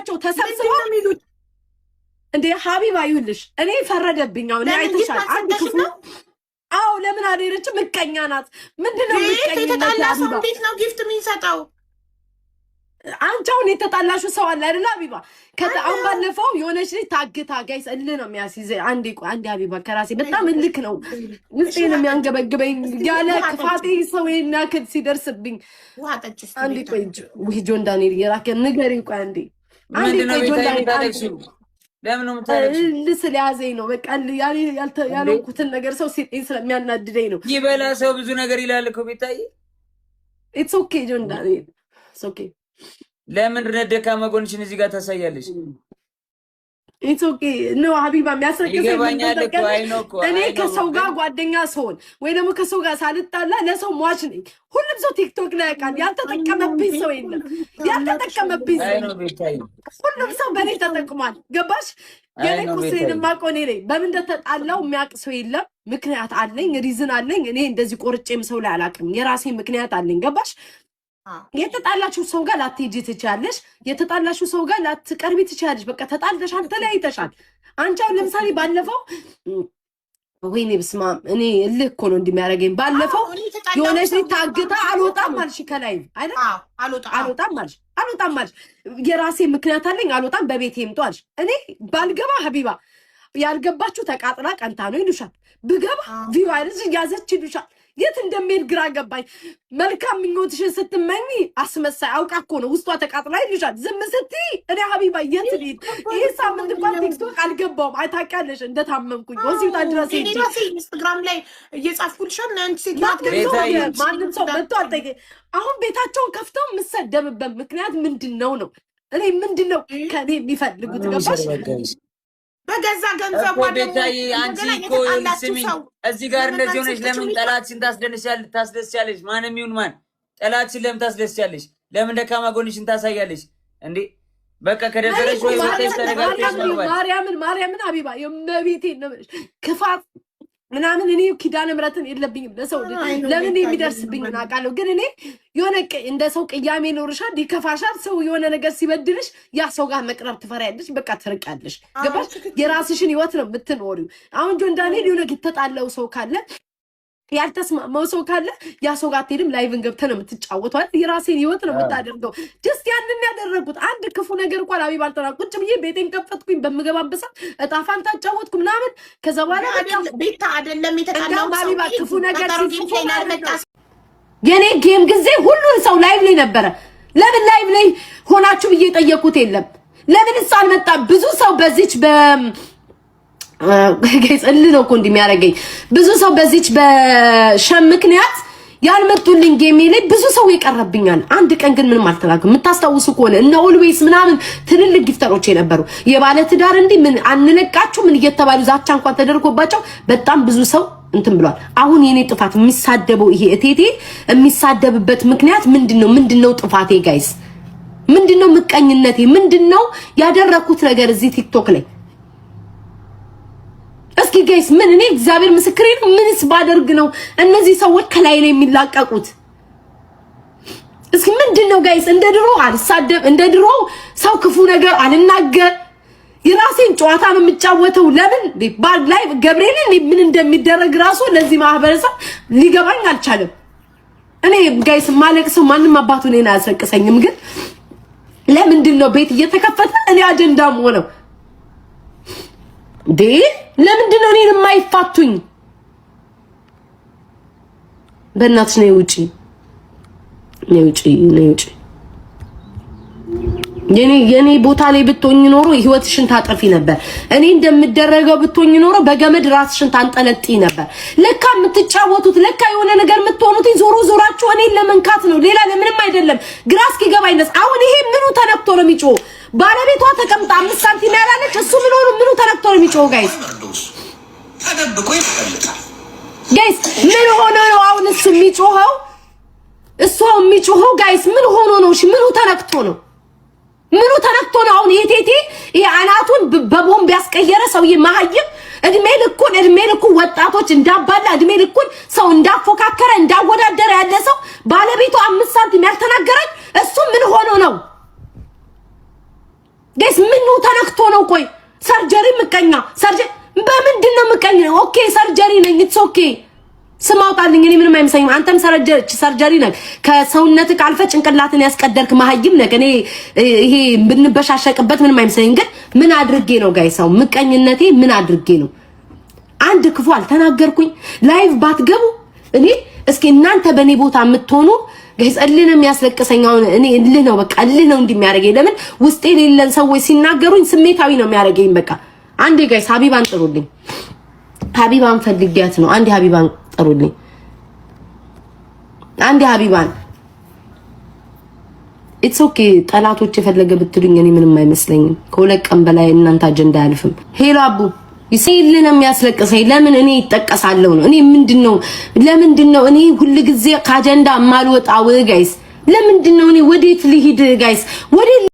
ናቸው ተሰብስበው እንዴ ሀቢባ ይውልሽ እኔ ፈረደብኝ አሁን አይተሻል አንድ ክፉ አው ለምን አደረች ምቀኛ ናት ምንድነው ምቀኛ የተጣላሱ እንዴት ነው ጊፍት የሚሰጠው አንቻውን የተጣላሹ ሰው አለ አይደል ሀቢባ ከአሁን ባለፈው የሆነች ልጅ ታግታ ጋይስ እልህ ነው የሚያስይዘ አንዴ ሀቢባ ከራሴ በጣም እልክ ነው ውስጤን የሚያንገበግበኝ ያለ ክፋቴ ሰው የሚያክል ሲደርስብኝ አንዴ ቆይ ጆን ዳንኤል የራከ ንገሪኝ ቆይ አንዴ ምንድነው ቤታዬ ለምን ነው ልስል ያዘኝ ነው በቃ ያለኩትን ነገር ሰው ሲጤን ስለሚያናድደኝ ነው ይበላ ሰው ብዙ ነገር ይላል እኮ ቤታዬ ኢትስ ኦኬ ጆን ዳንኤል ኢትስ ኦኬ ለምን ደካማ ጎንሽን እዚህ ጋር ታሳያለሽ ኢትስ ኦኬ ነው ሀቢባ የሚያስረክሰኝ እኔ ከሰው ጋር ጓደኛ ሰውን ወይ ደግሞ ከሰው ጋር ሳልጣላ ለሰው ሟች ነኝ ሁሉም ሰው ቲክቶክ ላይ ያውቃል ያልተጠቀመብኝ ሰው የለም ያልተጠቀመብኝ ሁሉም ሰው በእኔ ተጠቅሟል ገባሽ የኔ ቁስሬን የማውቀው እኔ ነኝ በምን እንደተጣላው የሚያውቅ ሰው የለም ምክንያት አለኝ ሪዝን አለኝ እኔ እንደዚህ ቆርጬም ሰው ላይ አላውቅም የራሴ ምክንያት አለኝ ገባሽ የተጣላችሁ ሰው ጋር ላትሄጂ ትችያለሽ የተጣላችሁ ሰው ጋር ላትቀርቢ ትችያለሽ በቃ ተጣልተሻል ተለያይተሻል አንቺው ለምሳሌ ባለፈው ወይኔ በስማ እኔ እልህ እኮ ነው እንደሚያረገኝ ባለፈው የሆነች ታግታ አልወጣም ማልሽ ከላይ አይደል አልወጣም ማልሽ የራሴ ምክንያት አለኝ አልወጣም በቤቴ ይምጣልሽ እኔ ባልገባ ሀቢባ ያልገባችሁ ተቃጥላ ቀንታ ነው ይሉሻል ብገባ ቪዋይርስ ያዘች ይሉሻል የት እንደሚሄድ ግራ ገባኝ መልካም ምኞትሽን ስትመኝ አስመሳይ አውቃ እኮ ነው ውስጧ ተቃጥላ ይልሻል ዝም ስትይ እኔ ሀቢባ የት ልሂድ ይሄ ሳምንት እንኳን ቲክቶክ አልገባውም አይታውቂያለሽ እንደታመምኩኝ ሆስፒታል ድረስ ሄጄ ኢንስታግራም ላይ እየጻፍኩልሻል አንቺ ሴት ማንም ሰው መጥቶ አልጠየቀኝ አሁን ቤታቸውን ከፍተው የምሰደብበት ምክንያት ምንድነው ነው እኔ ምንድነው ከኔ የሚፈልጉት ገባሽ በገዛ ገንዘብ ወደታይ አንቺ እኮ ልስሚኝ እዚህ ጋር እንደዚህ ሆነሽ ለምን ጠላትሽን ታስደስያለሽ ማንም ይሁን ማን ጠላትሽን ለምን ታስደስያለሽ ለምን ደካማ ጎንሽን ታሳያለሽ እንዴ በቃ ከደበረሽ ወይ ወጥተሽ ተረጋግተሽ ነው ማርያምን ሀቢባ የመቤቴ ነው ክፋት ምናምን እኔ ኪዳነ ምሕረትን የለብኝም ለሰው ለምን የሚደርስብኝ አውቃለሁ ግን እኔ የሆነ እንደ ሰው ቅያሜ ኖርሻል ዲከፋሻል ሰው የሆነ ነገር ሲበድልሽ ያ ሰው ጋር መቅረብ ትፈሪያለሽ በቃ ትርቃለሽ ገባሽ የራስሽን ህይወት ነው የምትኖሪው አሁን ጆን ዳንኤል የሆነ ተጣላው ሰው ካለ ያልተስማማው ሰው ካለ ያ ሰው ጋር አትሄድም ላይቭን ገብተህ ነው የምትጫወተው አይደል የራስህን ህይወት ነው የምታደርገው ጀስት ያንን ያደረጉት አንድ ክፉ ነገር እንኳን ሀቢባ አልተና ቁጭ ብዬ ቤቴን ከፈትኩኝ በምገባበሳ እጣፋን ታጫወትኩ ምናምን ከዛ በኋላ ቤታ አይደለም የተጣላው ሀቢባ ክፉ ነገር የኔ ጌም ጊዜ ሁሉን ሰው ላይቭ ላይ ነበረ ለምን ላይቭ ላይ ሆናችሁ ብዬ ጠየቁት የለም ለምን ሳልመጣ ብዙ ሰው በዚች ገይጽል ነው እኮ እንደሚያረገኝ ብዙ ሰው በዚች በሸም ምክንያት ያልመጡልኝ ጌም ላይ ብዙ ሰው ይቀርብኛል አንድ ቀን ግን ምንም አልተላከም የምታስታውሱ ከሆነ እና ኦልዌይስ ምናምን ትልልቅ ጊፍተሮች የነበሩ የባለ ትዳር እንዴ ምን አንነቃችሁ ምን እየተባሉ ዛቻ እንኳን ተደርጎባቸው በጣም ብዙ ሰው እንትን ብሏል አሁን የኔ ጥፋት የሚሳደበው ይሄ እቴቴ የሚሳደብበት ምክንያት ምንድነው ጥፋቴ ጋይስ ምንድነው ምቀኝነቴ ምንድነው ያደረኩት ነገር እዚህ ቲክቶክ ላይ እስኪ ጋይስ ምን እኔ እግዚአብሔር ምስክሬ ነው ምንስ ባደርግ ነው እነዚህ ሰዎች ከላይ ላይ የሚላቀቁት እስኪ ምንድነው ጋይስ እንደ ድሮ አልሳደብ እንደ ድሮ ሰው ክፉ ነገር አልናገር የራሴን ጨዋታ ነው የምጫወተው ለምን ባል ላይ ገብርኤል ምን እንደሚደረግ ራሱ ለዚህ ማህበረሰብ ሊገባኝ አልቻለም እኔ ጋይስ ማለቅሰው ማንንም አባቱ እኔን አያስለቅሰኝም ግን ለምንድነው ቤት እየተከፈተ እኔ አጀንዳም ሆነው ለምንድነው እኔን የማይፋቱኝ በእናትሽ ነው ውጪ የኔ ቦታ ላይ ብትሆኝ ኖሮ ህይወትሽን ታጠፊ ነበር እኔ እንደምደረገው ብትሆኝ ኖሮ በገመድ ራስሽን ታንጠለጥይ ነበር ለካ የምትጫወቱት ለካ የሆነ ነገር የምትሆኑት ዞራችሁ እኔን ለመንካት ነው ሌላ ለምንም አይደለም ግራስ ሲገባይነስ አሁን ይሄ ምኑ ተነክቶ ነው የሚጮ ባለቤቷ ተቀምጣ 5 ሳንቲም ያላለች እሱ ምን ተነክቶ ነው የሚጮ ጋይስ ተደብቆ ይፈልጣል ጋይስ ምን ሆኖ ነው አሁን እሱ የሚጮኸው ጋይስ ምን ሆኖ ነው እሺ ምኑ ተነክቶ ነው አሁን የቴቴ የአናቱን በቦምብ ያስቀየረ ሰውዬ ማህይም እድሜ ልኩ ወጣቶች እንዳባላ እድሜ ልኩን ሰው እንዳፎካከረ እንዳወዳደረ ያለ ሰው ባለቤቱ 5 ሳንቲም ያልተናገረች እሱ ምን ሆኖ ነው ጋይስ ምን ነው ተነክቶ ነው? ቆይ ሰርጀሪ ምቀኛ ሰርጀሪ በምንድን ነው ምቀኛ? ኦኬ ሰርጀሪ ነኝ ኢትስ ኦኬ ስማውጣልኝ እኔ ምንም አይመስለኝም። አንተም ሰርጀሪ ነህ ከሰውነት ካልፈ ጭንቅላትን ያስቀደርክ መሀይም ነህ። እኔ ይሄ ብንበሻሸቅበት ምንም አይመስለኝም። ግን ምን አድርጌ ነው ጋይሳው ምቀኝነቴ ምን አድርጌ ነው? አንድ ክፉ አልተናገርኩኝ። ላይቭ ባትገቡ እኔ እስኪ እናንተ በኔ ቦታ የምትሆኑ ጋይስ እልህ ነው የሚያስለቅሰኝ። አሁን እኔ እልህ ነው በቃ እልህ ነው እንደሚያደርገኝ። ለምን ውስጤ የሌለን ሰዎች ሲናገሩኝ ስሜታዊ ነው የሚያደርገኝ። በቃ አንዴ ጋይስ ሀቢባን ጥሩልኝ። ሀቢባን ፈልጊያት ነው። አንዴ ሀቢባን ጥሩልኝ። አንዴ ሀቢባን ኢትስ ኦኬ። ጠላቶች የፈለገ ብትሉኝ እኔ ምንም አይመስለኝም። ከሁለት ቀን በላይ እናንተ አጀንዳ አያልፍም። ሄሎ አቡ ይሰይልህ ነው የሚያስለቅሰኝ። ለምን እኔ ይጠቀሳለሁ ነው? እኔ ለምንድነው እኔ ሁሉ ጊዜ ከአጀንዳ ማልወጣው ጋይስ? ለምንድነው እኔ ወዴት ልሂድ ጋይስ? ወዴት